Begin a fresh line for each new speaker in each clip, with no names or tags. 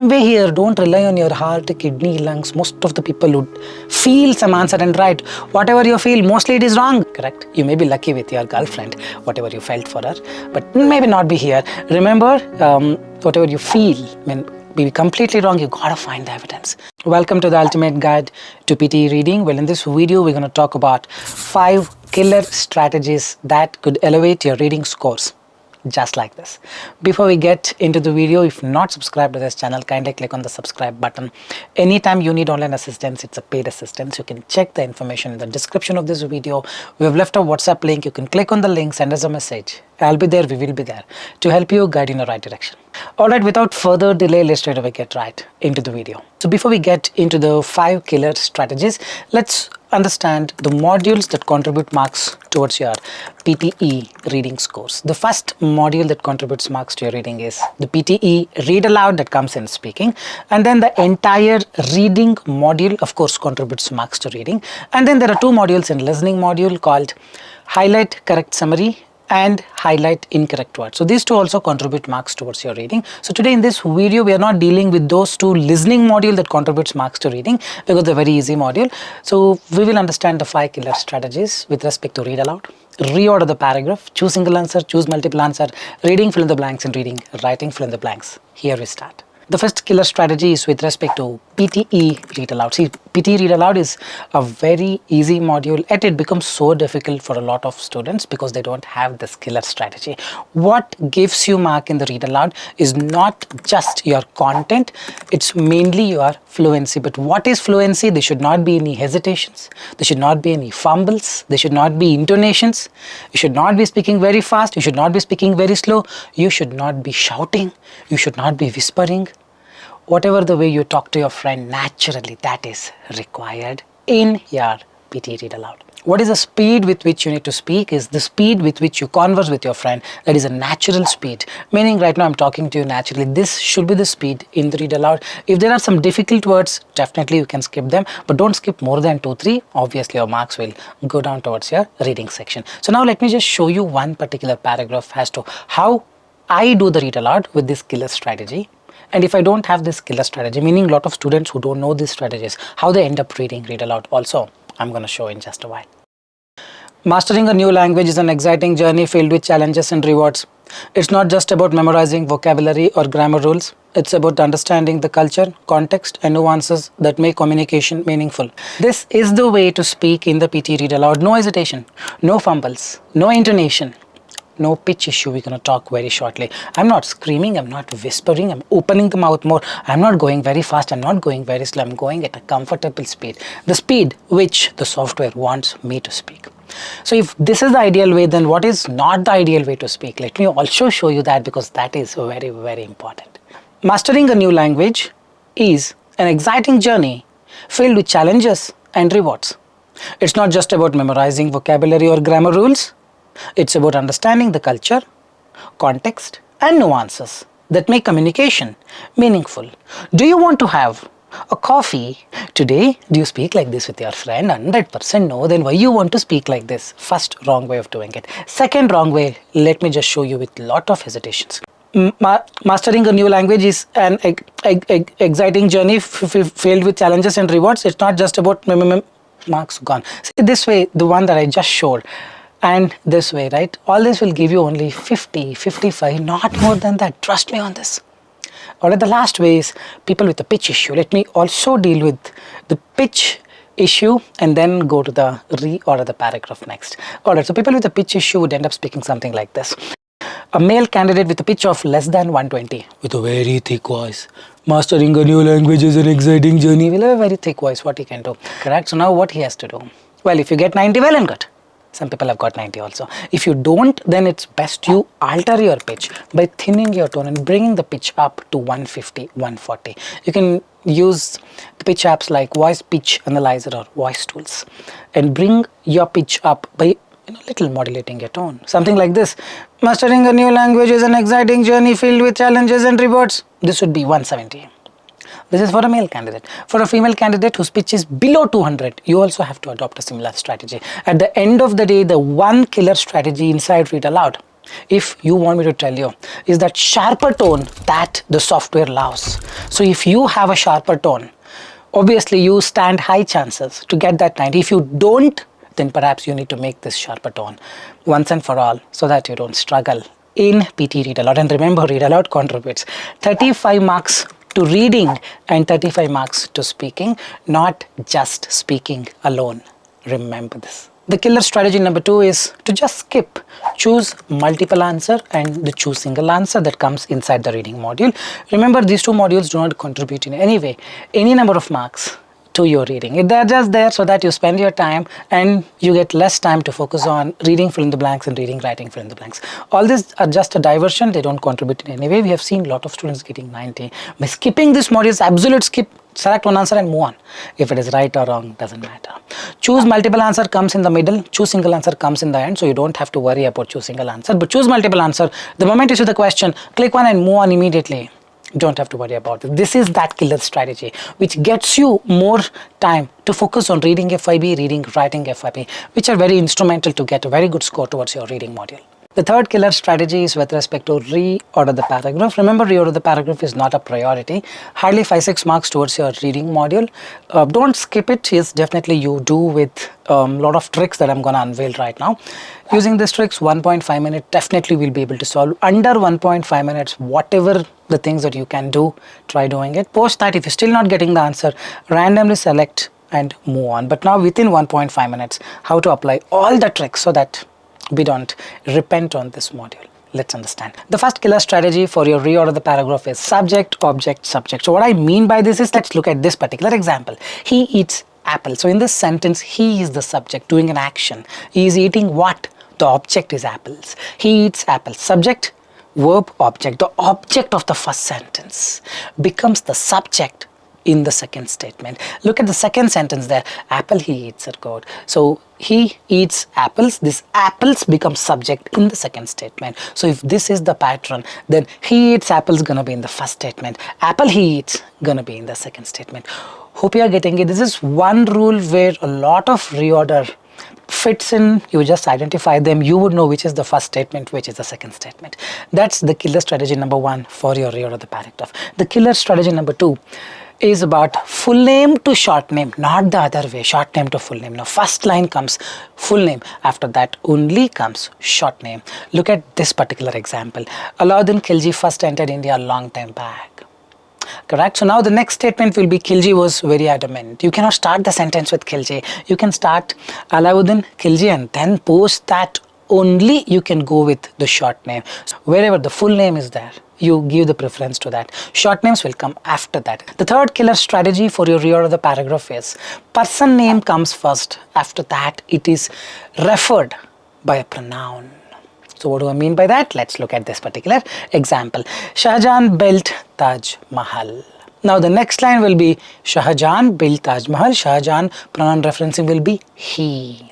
Way here, don't rely on your heart, kidney, lungs. Most of the people would feel some answer and write. Whatever you feel, mostly it is wrong. Correct? You may be lucky with your girlfriend, whatever you felt for her, but maybe not be here. Remember, whatever you feel, when be completely wrong, you gotta find the evidence. Welcome to the ultimate guide to PTE reading. Well, in this video, we're gonna talk about 5 killer strategies that could elevate your reading scores. Just like this. Before we get into the video, if not subscribed to this channel, kindly click on the subscribe button. Anytime you need online assistance, it's a paid assistance. You can check the information in the description of this video. We have left a WhatsApp link. You can click on the link, send us a message. I'll be there, we will be there to help you guide in the right direction. Alright, without further delay, let's straight away get right into the video. So before we get into the 5 killer strategies, let's understand the modules that contribute marks towards your PTE reading scores. The first module that contributes marks to your reading is the PTE read aloud that comes in speaking, and then the entire reading module of course contributes marks to reading. And then there are 2 modules in listening module called highlight correct summary and highlight incorrect words. So these 2 also contribute marks towards your reading. So today in this video, we are not dealing with those 2 listening module that contributes marks to reading because they're very easy module. So we will understand the 5 killer strategies with respect to read aloud, reorder the paragraph, choose single answer, choose multiple answer, reading fill in the blanks, and reading writing fill in the blanks. Here we start. The first killer strategy is with respect to PTE read aloud. See, PTE read aloud is a very easy module, yet it becomes so difficult for a lot of students because they don't have this killer strategy. What gives you mark in the read aloud is not just your content, it's mainly your fluency. But what is fluency? There should not be any hesitations, there should not be any fumbles, there should not be intonations, you should not be speaking very fast, you should not be speaking very slow, you should not be shouting, you should not be whispering. Whatever the way you talk to your friend naturally, that is required in your PTE read aloud. What is the speed with which you need to speak is the speed with which you converse with your friend. That is a natural speed, meaning right now I'm talking to you naturally. This should be the speed in the read aloud. If there are some difficult words, definitely you can skip them, but don't skip more than 2-3. Obviously your marks will go down towards your reading section. So now let me just show you one particular paragraph as to how I do the read aloud with this killer strategy. And if I don't have this killer strategy, meaning a lot of students who don't know these strategies, how they end up reading read aloud also, I'm going to show in just a while. Mastering a new language is an exciting journey filled with challenges and rewards. It's not just about memorizing vocabulary or grammar rules. It's about understanding the culture, context, and nuances that make communication meaningful. This is the way to speak in the PTE read aloud. No hesitation, no fumbles, no intonation, no pitch issue. We're going to talk very shortly. I'm not screaming, I'm not whispering, I'm opening the mouth more. I'm not going very fast, I'm not going very slow, I'm going at a comfortable speed. The speed which the software wants me to speak. So if this is the ideal way, then what is not the ideal way to speak? Let me also show you that because that is very, very important. Mastering a new language is an exciting journey filled with challenges and rewards. It's not just about memorizing vocabulary or grammar rules. It's about understanding the culture, context, and nuances that make communication meaningful. Do you want to have a coffee today? Do you speak like this with your friend? 100% no. Then why you want to speak like this? First wrong way of doing it. Second wrong way, let me just show you with lot of hesitations. Mastering a new language is an exciting journey filled with challenges and rewards. It's not just about marks gone. See, this way, the one that I just showed, and this way, right? All this will give you only 50, 55, not more than that. Trust me on this. Alright, the last way is people with a pitch issue. Let me also deal with the pitch issue and then go to the reorder the paragraph next. Alright, so people with a pitch issue would end up speaking something like this. A male candidate with a pitch of less than 120 with a very thick voice. Mastering a new language is an exciting journey. We'll have a very thick voice, what he can do. Correct? So now what he has to do? Well, if you get 90, well and good. Some people have got 90 also. If you don't, then it's best you alter your pitch by thinning your tone and bringing the pitch up to 150, 140. You can use the pitch apps like Voice Pitch Analyzer or Voice Tools and bring your pitch up by little modulating your tone. Something like this. Mastering a new language is an exciting journey filled with challenges and rewards. This would be 170. This is for a male candidate. For a female candidate whose pitch is below 200, you also have to adopt a similar strategy. At the end of the day, the one killer strategy inside read aloud if you want me to tell you, is that sharper tone that the software loves. So if you have a sharper tone, obviously you stand high chances to get that 90. If you don't, then perhaps you need to make this sharper tone once and for all so that you don't struggle in PT Read Aloud. And remember, Read Aloud contributes 35 marks to reading and 35 marks to speaking, not just speaking alone. Remember this. The killer strategy number 2 is to just skip. Choose multiple answer and the choose single answer that comes inside the reading module. Remember, these two modules do not contribute in any way, any number of marks to your reading. They're just there so that you spend your time and you get less time to focus on reading fill in the blanks and reading writing fill in the blanks. All these are just a diversion. They don't contribute in any way. We have seen a lot of students getting 90 by skipping this module. Absolute skip. Select one answer and move on. If it is right or wrong, doesn't matter. Choose multiple answer comes in the middle. Choose single answer comes in the end. So you don't have to worry about choose single answer. But choose multiple answer. The moment you see the question, click one and move on immediately. Don't have to worry about it. This is that killer strategy which gets you more time to focus on reading FIB, reading, writing FIB, which are very instrumental to get a very good score towards your reading module. The third killer strategy is with respect to reorder the paragraph. Remember, reorder the paragraph is not a priority. Hardly 5-6 marks towards your reading module. Don't skip it. Yes, definitely you do with a lot of tricks that I'm going to unveil right now. Using these tricks, 1.5 minutes definitely will be able to solve. Under 1.5 minutes, whatever the things that you can do, try doing it. Post that, if you're still not getting the answer, randomly select and move on. But now within 1.5 minutes, how to apply all the tricks so that we don't repent on this module. Let's understand. The first killer strategy for your reorder the paragraph is subject, object, subject. So what I mean by this is, let's look at this particular example. He eats apple. So in this sentence, he is the subject doing an action. He is eating what? The object is apples. He eats apples. Subject, verb, object. The object of the first sentence becomes the subject in the second statement. Look at the second sentence there. Apple he eats are good. So he eats apples. This apples becomes subject in the second statement. So if this is the pattern, then he eats apples gonna be in the first statement. Apple he eats gonna be in the second statement. Hope you are getting it. This is one rule where a lot of reorder fits in. You just identify them. You would know which is the first statement, which is the second statement. That's the killer strategy number 1 for your reorder the paragraph. The killer strategy number 2 is about full name to short name, not the other way, short name to full name. Now first line comes full name, after that only comes short name. Look at this particular example. Alauddin Khilji first entered India a long time back. Correct? So now the next statement will be Khilji was very adamant. You cannot start the sentence with Khilji. You can start Alauddin Khilji and then post that only you can go with the short name. So wherever the full name is there, you give the preference to that. Short names will come after that. The third killer strategy for your reorder the paragraph is person name comes first. After that, it is referred by a pronoun. So what do I mean by that? Let's look at this particular example. Shahjahan built Taj Mahal. Now the next line will be Shahjahan built Taj Mahal. Shahjahan pronoun referencing will be he.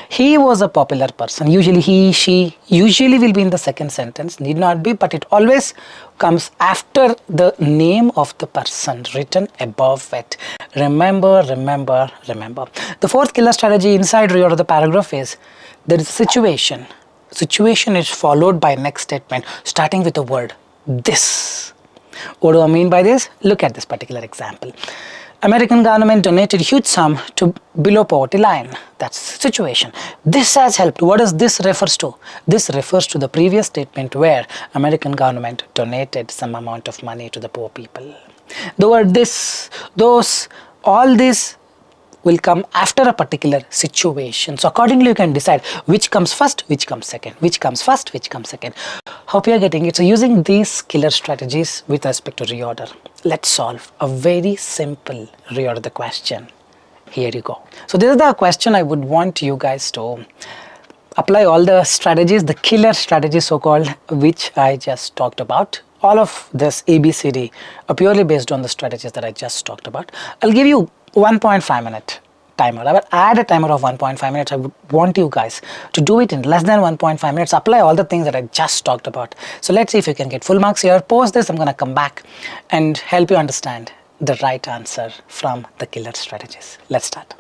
He was a popular person. Usually he, she, usually will be in the second sentence. Need not be, but it always comes after the name of the person written above it. Remember, remember, remember. The fourth killer strategy inside reorder the paragraph is there is a situation. Situation is followed by next statement starting with the word this. What do I mean by this? Look at this particular example. American government donated huge sum to below poverty line. That's the situation. This has helped. What does this refers to? This refers to the previous statement where American government donated some amount of money to the poor people. The word this, those, all this will come after a particular situation. So accordingly you can decide which comes first, which comes second, which comes first, which comes second. Hope you are getting it. So using these killer strategies with respect to reorder, let's solve a very simple reorder the question. Here you go. So this is the question I would want you guys to apply all the strategies, the killer strategies so-called, which I just talked about. All of this ABCD are purely based on the strategies that I just talked about. I'll give you 1.5 minute timer. I will add a timer of 1.5 minutes. I would want you guys to do it in less than 1.5 minutes. Apply all the things that I just talked about. So let's see if you can get full marks here. Post this. I'm going to come back and help you understand the right answer from the killer strategies. Let's start.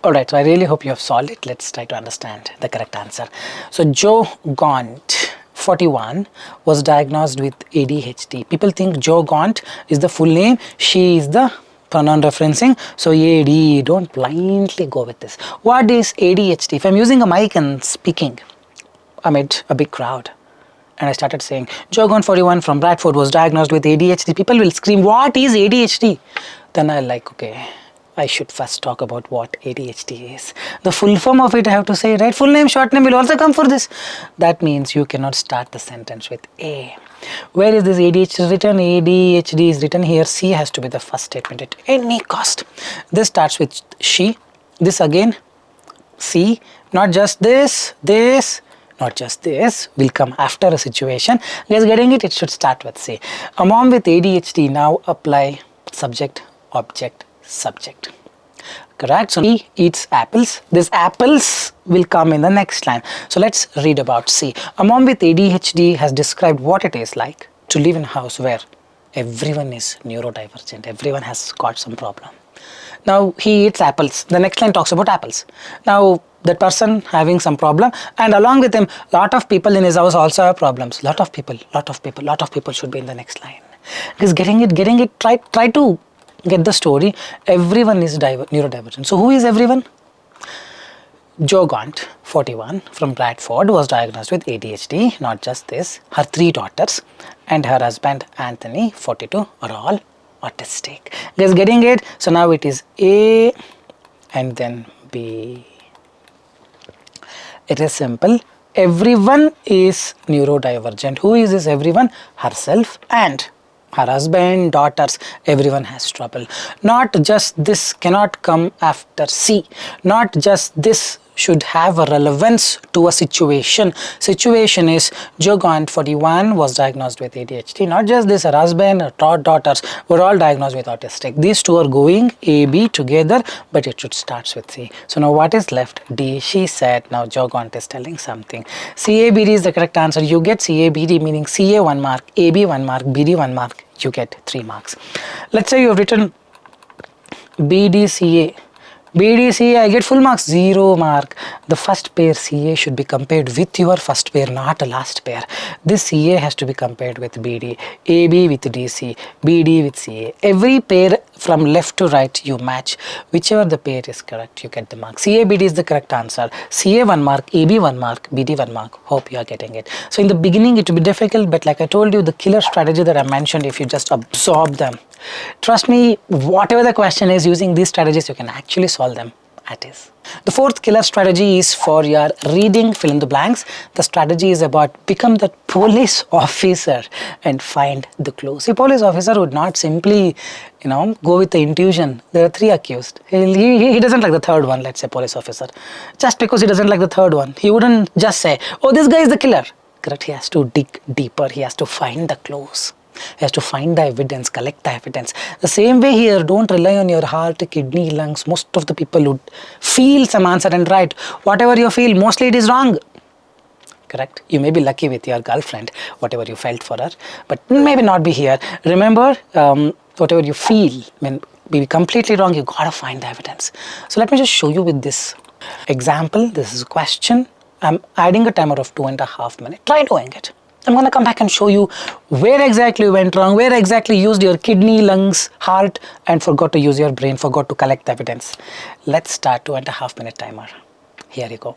Alright, so I really hope you have solved it. Let's try to understand the correct answer. So Joe Gaunt, 41, was diagnosed with ADHD. People think Joe Gaunt is the full name. She is the pronoun referencing. So AD, don't blindly go with this. What is ADHD? If I'm using a mic and speaking amid a big crowd, and I started saying, Joe Gaunt, 41, from Bradford, was diagnosed with ADHD, people will scream, what is ADHD? Then I like, okay, I should first talk about what ADHD is. The full form of it I have to say, right? Full name, short name will also come for this. That means you cannot start the sentence with A. Where is this ADHD written? ADHD is written here. C has to be the first statement at any cost. This starts with she. This again, C. Not just this, not just this, will come after a situation. Guys, getting it? It should start with C. A mom with ADHD, now apply subject, object, subject. Correct? So he eats apples. These apples will come in the next line. So let's read about C. A mom with ADHD has described what it is like to live in a house where everyone is neurodivergent. Everyone has got some problem. Now he eats apples. The next line talks about apples. Now that person having some problem, and along with him, lot of people in his house also have problems. Lot of people should be in the next line. Because getting it. Try to get the story. Everyone is neurodivergent. So who is everyone? Joe Gaunt, 41, from Bradford, was diagnosed with ADHD. Not just this, her 3 daughters and her husband Anthony, 42, are all autistic. Guys, getting it? So now it is A and then B. It is simple. Everyone is neurodivergent. Who is this everyone? Herself and her husband, daughters, everyone has trouble. Not just this cannot come after C. Not just this should have a relevance to a situation. Situation is Joe Gaunt, 41, was diagnosed with ADHD. Not just this, her husband, her daughters were all diagnosed with autistic. These two are going A, B together, but it should start with C. So now what is left? D. She said. Now Joe Gaunt is telling something. CABD is the correct answer. You get CABD, meaning CA 1 mark, AB 1 mark, BD 1 mark. You get 3 marks. Let's say you have written BDCA. BDCA, I get full marks, 0 mark. The first pair CA should be compared with your first pair, not a last pair. This CA has to be compared with BD, AB with DC, BD with CA. Every pair from left to right you match. Whichever the pair is correct, you get the mark. CABD is the correct answer. CA 1 mark, AB 1 mark, BD 1 mark. Hope you are getting it. So in the beginning it will be difficult, but like I told you, the killer strategy that I mentioned, if you just absorb them, trust me, whatever the question is, using these strategies you can actually solve them at ease. The fourth killer strategy is for your reading fill in the blanks. The strategy is about become the police officer and find the clues. A police officer would not simply, go with the intuition. There are 3 accused. He doesn't like the third one, let's say police officer. Just because he doesn't like the third one, he wouldn't just say, oh, this guy is the killer. Correct? He has to dig deeper. He has to find the clues. He has to find the evidence, collect the evidence. The same way here, don't rely on your heart, kidney, lungs. Most of the people would feel some answer and write. Whatever you feel, mostly it is wrong. Correct? You may be lucky with your girlfriend, whatever you felt for her, but maybe not be here. Remember, whatever you feel, when be completely wrong, you gotta find the evidence. So let me just show you with this example. This is a question. I'm adding a timer of 2.5 minutes. Try doing it. I'm going to come back and show you where exactly you went wrong, where exactly you used your kidney, lungs, heart, and forgot to use your brain, forgot to collect the evidence. Let's start 2.5 minute timer. Here you go.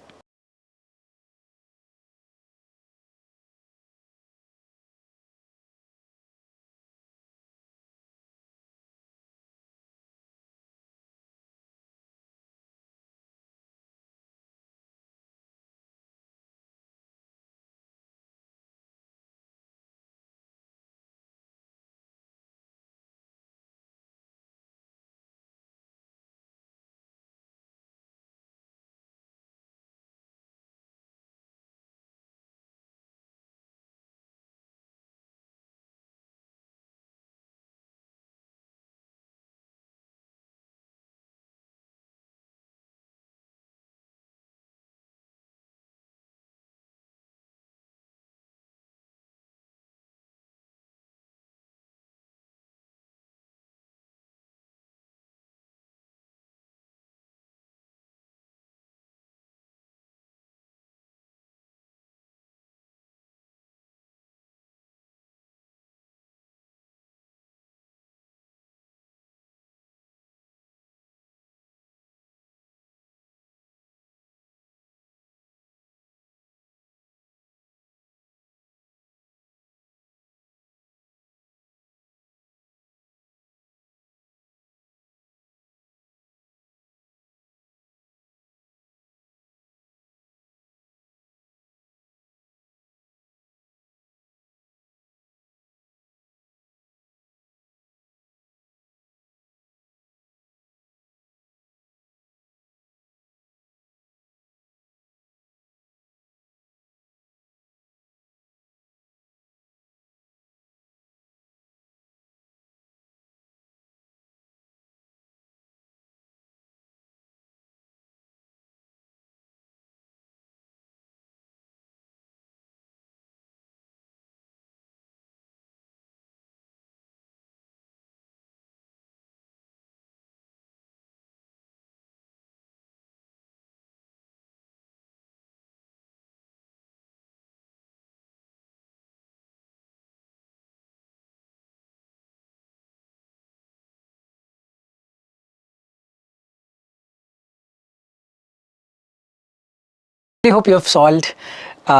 I hope you have solved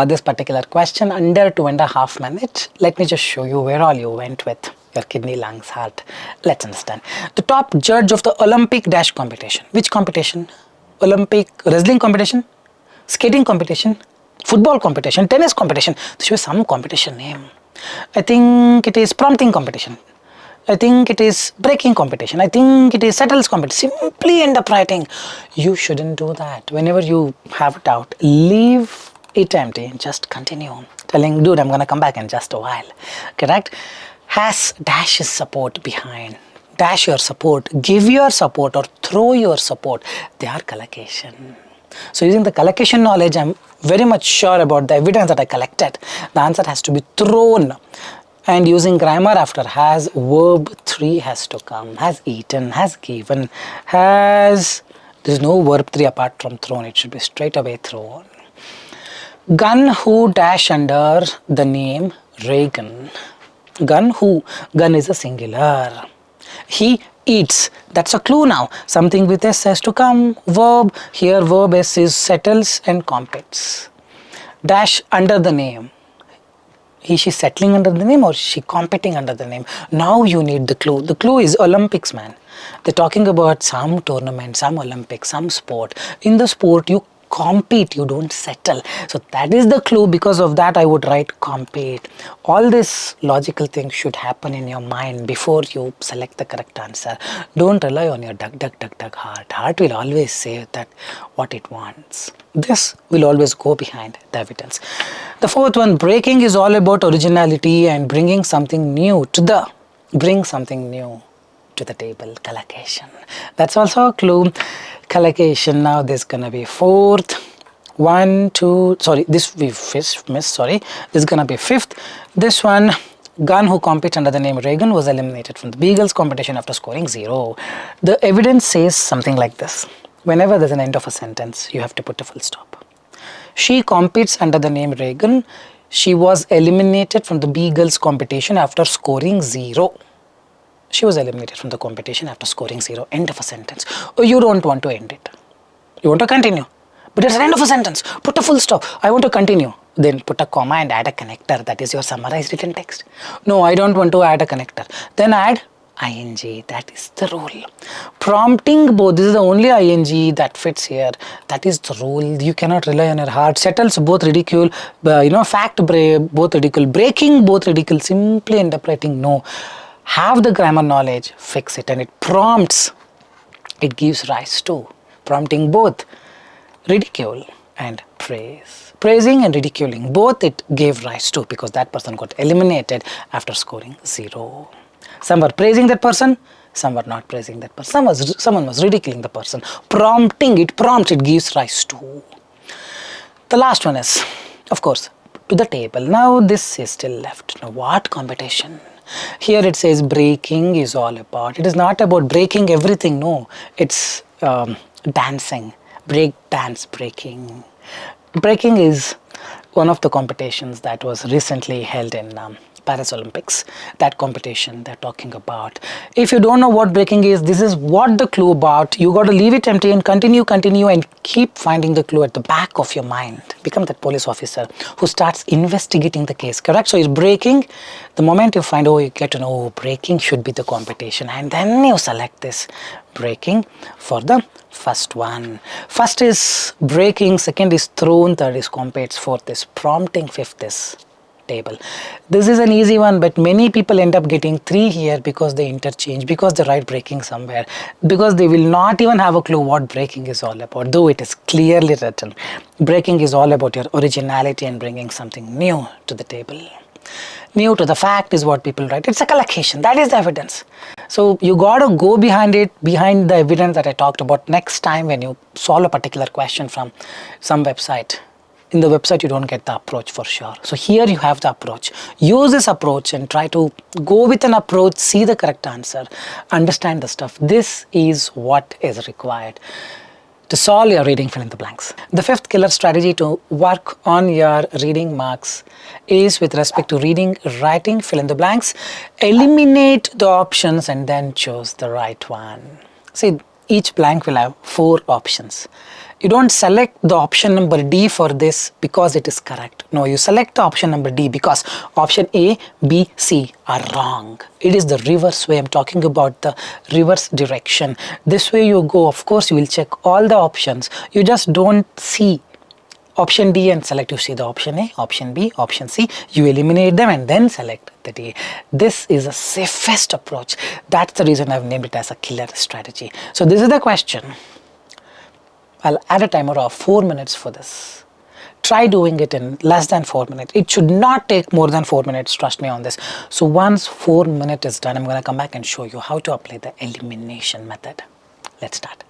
this particular question under 2.5 minutes. Let me just show you where all you went with your kidney, lungs, heart. Let's understand. The top judge of the Olympic dash competition. Which competition? Olympic wrestling competition? Skating competition? Football competition? Tennis competition? There should be some competition name. I think it is prompting competition. I think it is breaking competition. I think it is settles competition. Simply end up writing. You shouldn't do that. Whenever you have a doubt, leave it empty and just continue. Telling, dude, I'm going to come back in just a while. Correct? Has dash his support behind. Dash your support. Give your support or throw your support. They are collocation. So using the collocation knowledge, I'm very much sure about the evidence that I collected. The answer has to be thrown. And using grammar after has, verb 3 has to come. Has eaten, has given, has... There is no verb 3 apart from thrown. It should be straight away thrown. Gun who dash under the name Reagan. Gun who. Gun is a singular. He eats. That's a clue now. Something with S has to come. Verb. Here verb S is settles and competes. Dash under the name. Is she settling under the name or is she competing under the name? Now you need the clue. The clue is Olympics, man. They're talking about some tournament, some Olympics, some sport. In the sport, you compete, you don't settle. So that is the clue. Because of that, I would write compete. All this logical things should happen in your mind before you select the correct answer. Don't rely on your duck heart. Heart will always say that what it wants. This will always go behind the evidence. The fourth one, breaking is all about originality and bring something new to the table. Collocation. That's also a clue. Collocation. Now there's gonna be fourth. 1, 2, sorry, this we missed, sorry. This is gonna be fifth. This one, gun who competes under the name Reagan was eliminated from the Beagles competition after scoring 0. The evidence says something like this. Whenever there's an end of a sentence, you have to put a full stop. She competes under the name Reagan. She was eliminated from the Beagles competition after scoring 0. She was eliminated from the competition after scoring 0. End of a sentence. Oh, you don't want to end it. You want to continue. But it's the end of a sentence. Put a full stop. I want to continue. Then put a comma and add a connector. That is your summarized written text. No, I don't want to add a connector. Then add ing. That is the rule. Prompting both. This is the only ing that fits here. That is the rule. You cannot rely on your heart. Settles both ridicule. Fact both ridicule. Breaking both ridicule. Simply end up writing no. Have the grammar knowledge, fix it, and it prompts, it gives rise to, prompting both ridicule and praise. Praising and ridiculing, both it gave rise to because that person got eliminated after scoring 0. Some were praising that person, some were not praising that person, someone was ridiculing the person. Prompting, it prompts, it gives rise to. The last one is, of course, to the table. Now this is still left. Now what competition? Here it says breaking is all about. It is not about breaking everything, no. It's dancing, break, dance, breaking. Breaking is one of the competitions that was recently held in Paris Olympics. That competition they're talking about. If you don't know what breaking is, this is what the clue about. You got to leave it empty and continue and keep finding the clue at the back of your mind. Become that police officer who starts investigating the case, correct? So it's breaking. The moment you find, you get to know, breaking should be the competition, and then you select this breaking for the first one. First is breaking, second is thrown, third is competes, fourth is prompting, fifth is table. This is an easy one, but many people end up getting 3 here because they interchange, because they write breaking somewhere, because they will not even have a clue what breaking is all about, though it is clearly written. Breaking is all about your originality and bringing something new to the table. New to the fact is what people write. It's a collocation. That is the evidence. So you got to go behind it, behind the evidence that I talked about next time when you solve a particular question from some website. In the website, you don't get the approach for sure. So here you have the approach. Use this approach and try to go with an approach, see the correct answer, understand the stuff. This is what is required to solve your reading fill in the blanks. The fifth killer strategy to work on your reading marks is with respect to reading, writing, fill in the blanks. Eliminate the options and then choose the right one. See, each blank will have 4 options. You don't select the option number D for this because it is correct. No, you select the option number D because option A, B, C are wrong. It is the reverse way. I'm talking about the reverse direction. This way you go, of course you will check all the options. You just don't see option D and select. You see the option A, option B, option C. You eliminate them and then select the D. This is the safest approach. That's the reason I've named it as a killer strategy. So this is the question. I'll add a timer of 4 minutes for this. Try doing it in less than 4 minutes. It should not take more than 4 minutes, trust me on this. So once 4 minutes is done, I'm going to come back and show you how to apply the elimination method. Let's start.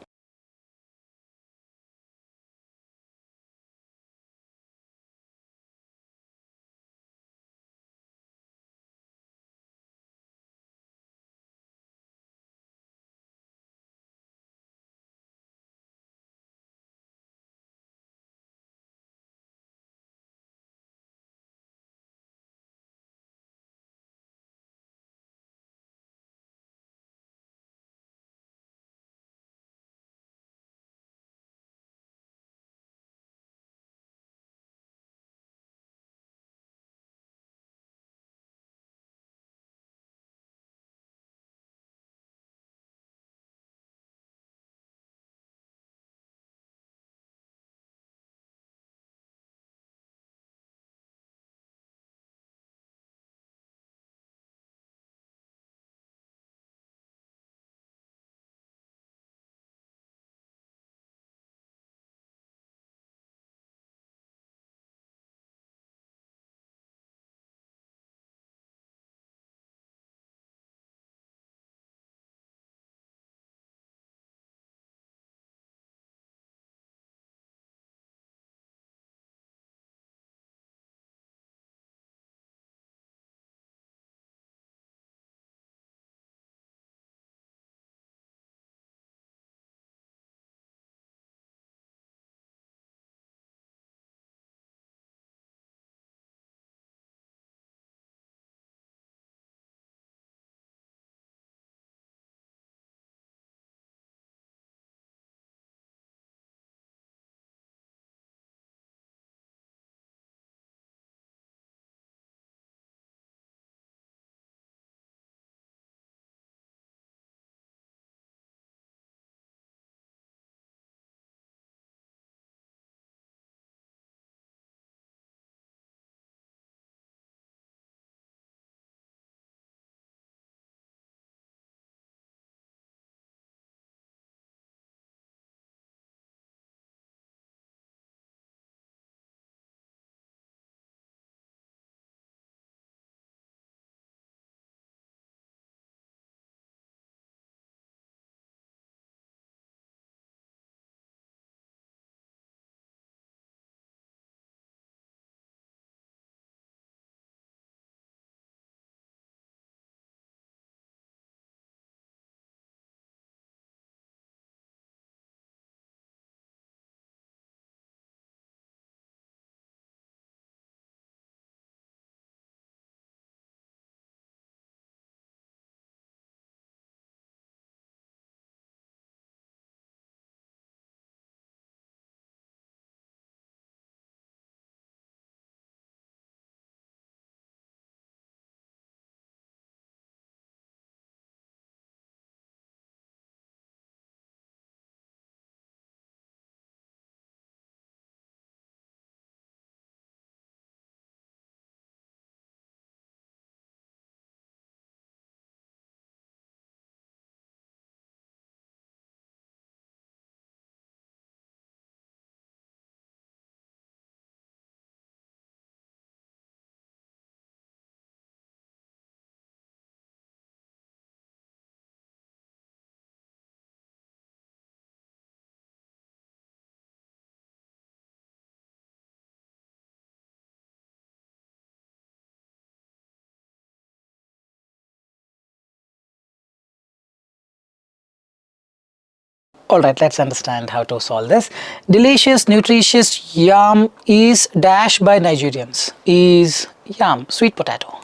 Alright, let's understand how to solve this. Delicious, nutritious yam is dash by Nigerians. Is yam, sweet potato.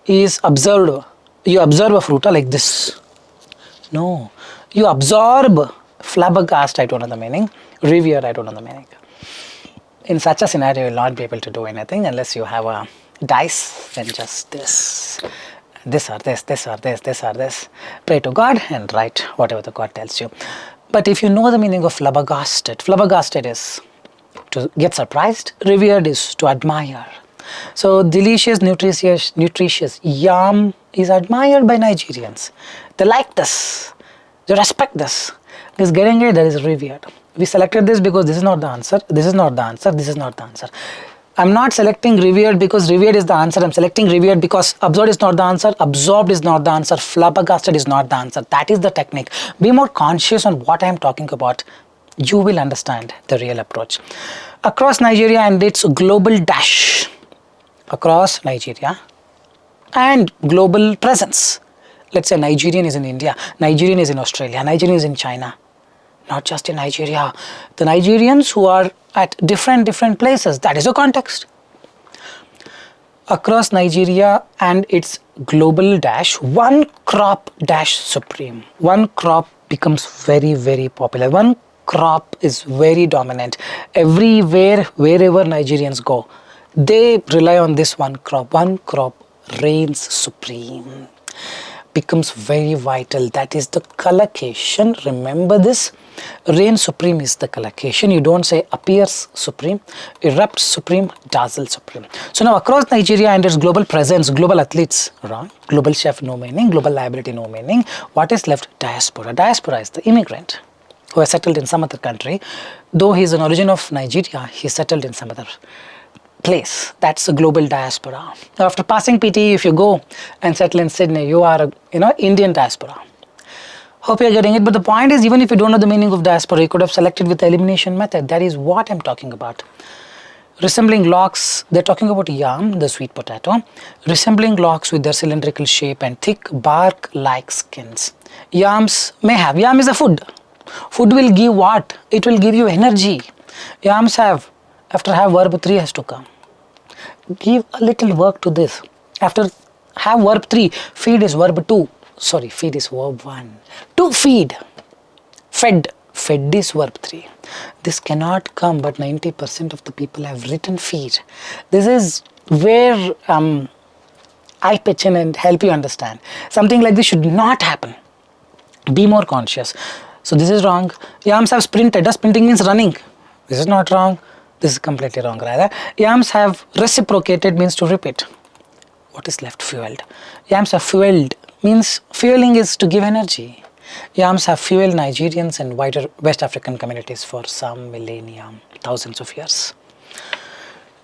Is observed, you observe a fruit like this. No. You absorb. Flabbergast, I don't know the meaning. Revere, I don't know the meaning. In such a scenario, you will not be able to do anything unless you have a dice and just this. This or this, this or this, this or this. Pray to God and write whatever the God tells you. But if you know the meaning of flabbergasted is to get surprised. Revered is to admire. So delicious, nutritious yam is admired by Nigerians. They like this. They respect this. Is getting it, that is revered. We selected this because this is not the answer, this is not the answer, this is not the answer. I'm not selecting revered because revered is the answer. I'm selecting revered because absorbed is not the answer, absorbed is not the answer, flabbergasted is not the answer. That is the technique. Be more conscious on what I am talking about. You will understand the real approach. Across Nigeria and its global dash. Across Nigeria and global presence. Let's say Nigerian is in India, Nigerian is in Australia, Nigerian is in China. Not just in Nigeria. The Nigerians who are at different places, that is the context. Across Nigeria and its global dash, one crop dash supreme. One crop becomes very popular. One crop is very dominant. Everywhere, wherever Nigerians go, they rely on this one crop. One crop reigns supreme. Becomes very vital. That is the collocation. Remember this. Reign supreme is the collocation. You don't say appears supreme, erupts supreme, dazzles supreme. So now across Nigeria and its global presence, global athletes, wrong. Global chef, no meaning. Global liability, no meaning. What is left? Diaspora. Diaspora is the immigrant who has settled in some other country. Though he is an origin of Nigeria, he settled in some other place. That's a global diaspora. After passing PTE, if you go and settle in Sydney, you are a Indian diaspora. Hope you're getting it. But the point is, even if you don't know the meaning of diaspora, you could have selected with the elimination method. That is what I'm talking about. Resembling locks, they're talking about yam, the sweet potato. Resembling locks with their cylindrical shape and thick bark-like skins. Yams may have. Yam is a food. Food will give what? It will give you energy. Yams have. After have verb 3 has to come. Give a little work to this. After have verb 3, feed is verb 2. Sorry, feed is verb 1. To feed. Fed. Fed is verb 3. This cannot come, but 90% of the people have written feed. This is where I pitch in and help you understand. Something like this should not happen. Be more conscious. So this is wrong. Yams have sprinted. Sprinting means running. This is not wrong. This is completely wrong rather. Yams have reciprocated means to repeat. What is left? Fueled. Yams have fueled means fueling is to give energy. Yams have fueled Nigerians and wider West African communities for some millennia, thousands of years.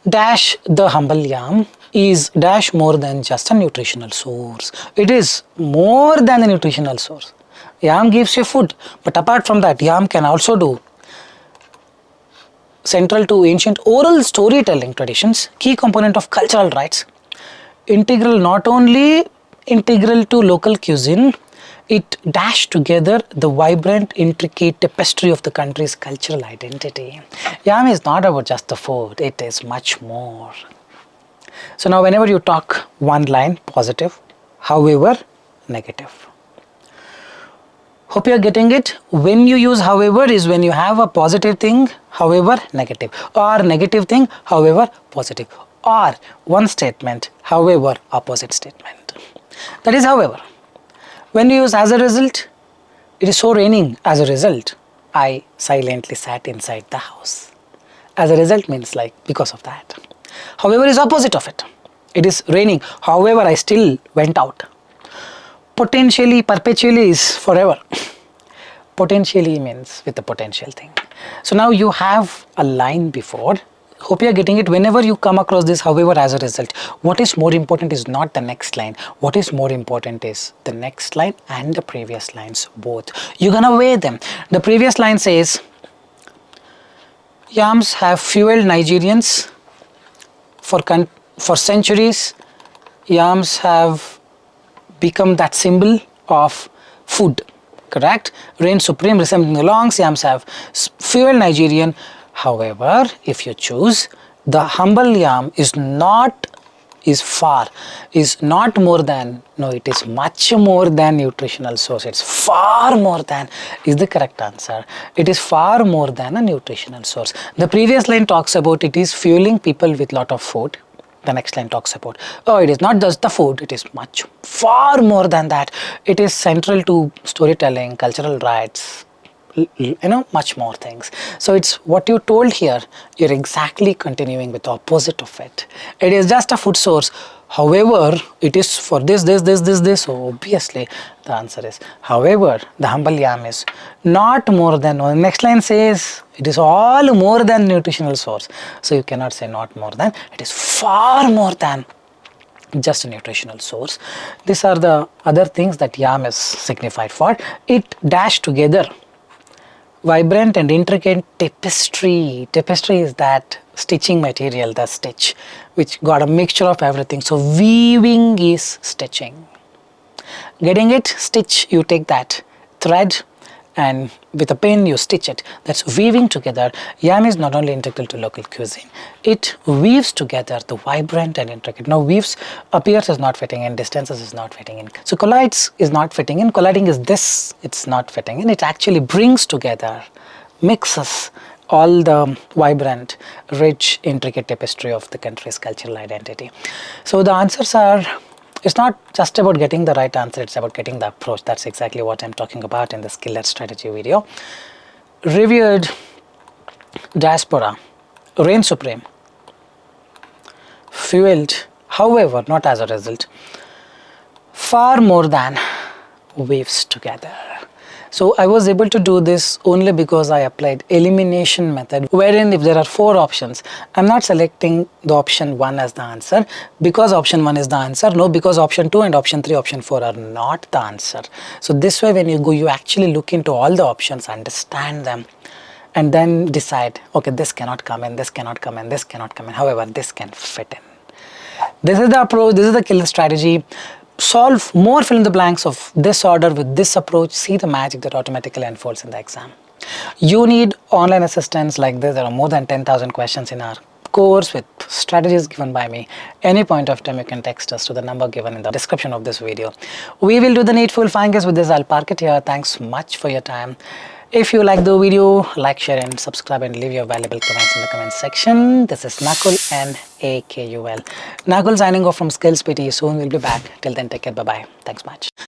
Dash the humble yam is dash more than just a nutritional source. It is more than a nutritional source. Yam gives you food, but apart from that, yam can also do central to ancient oral storytelling traditions, key component of cultural rites, integral not only integral to local cuisine, it dashed together the vibrant, intricate tapestry of the country's cultural identity. Yam is not about just the food, it is much more. So now whenever you talk one line, positive, however, negative. Hope you are getting it. When you use however is when you have a positive thing, however negative, or negative thing, however positive, or one statement, however opposite statement. That is however. When you use as a result, it is so raining. As a result, I silently sat inside the house. As a result means like because of that. However is opposite of it. It is raining. However, I still went out. Potentially, perpetually is forever. Potentially means with the potential thing. So now you have a line before. Hope you are getting it. Whenever you come across this, however, as a result, what is more important is not the next line. What is more important is the next line and the previous lines both. You're gonna weigh them. The previous line says, yams have fueled Nigerians for centuries. Yams have become that symbol of food, correct? Reign supreme, resembling the longs, yams have fueled Nigerian. However, if you choose, the humble yam is not is not more than, no, it is much more than nutritional source. It's far more than is the correct answer. It is far more than a nutritional source. The previous line talks about it is fueling people with lot of food. The next line talks about, oh, it is not just the food, it is much far more than that. It is central to storytelling, cultural rights, much more things. So it's what you told here, you're exactly continuing with the opposite of it. It is just a food source. However, it is for this. So obviously the answer is, however, the humble yam is not more than, the next line says it is all more than nutritional source. So you cannot say not more than, it is far more than just a nutritional source. These are the other things that yam is signified for. It dashed together vibrant and intricate tapestry. Tapestry is that stitching material, the stitch, which got a mixture of everything. So weaving is stitching. Getting it? Stitch, you take that thread and with a pin you stitch it. That's weaving together. Yam is not only integral to local cuisine, it weaves together the vibrant and intricate. Now weaves appears as not fitting in, distances is not fitting in. So collides is not fitting in, colliding is this, it's not fitting in. It actually brings together, mixes all the vibrant, rich, intricate tapestry of the country's cultural identity. So the answers are, it's not just about getting the right answer, it's about getting the approach. That's exactly what I'm talking about in the skill strategy video. Revered diaspora, reign supreme, fueled, however, not as a result, far more than weaves together. So I was able to do this only because I applied elimination method, wherein if there are 4 options, I'm not selecting the option 1 as the answer because option 1 is the answer. No, because option 2 and option 3, option 4 are not the answer. So this way when you go, you actually look into all the options, understand them, and then decide, okay, this cannot come in, this cannot come in, this cannot come in. However, this can fit in. This is the approach, this is the kill strategy. Solve more fill in the blanks of this order with this approach, see the magic that automatically unfolds in the exam. You need online assistance like this. There are more than 10,000 questions in our course with strategies given by me. Any point of time you can text us to the number given in the description of this video. We will do the needful. Fine guys, with this I'll park it here. Thanks much for your time. If you like the video, like, share and subscribe and leave your valuable comments in the comment section. This is Nakul, Nakul signing off from Skills PTE. Soon we'll be back. Till then, take care. Bye-bye. Thanks much.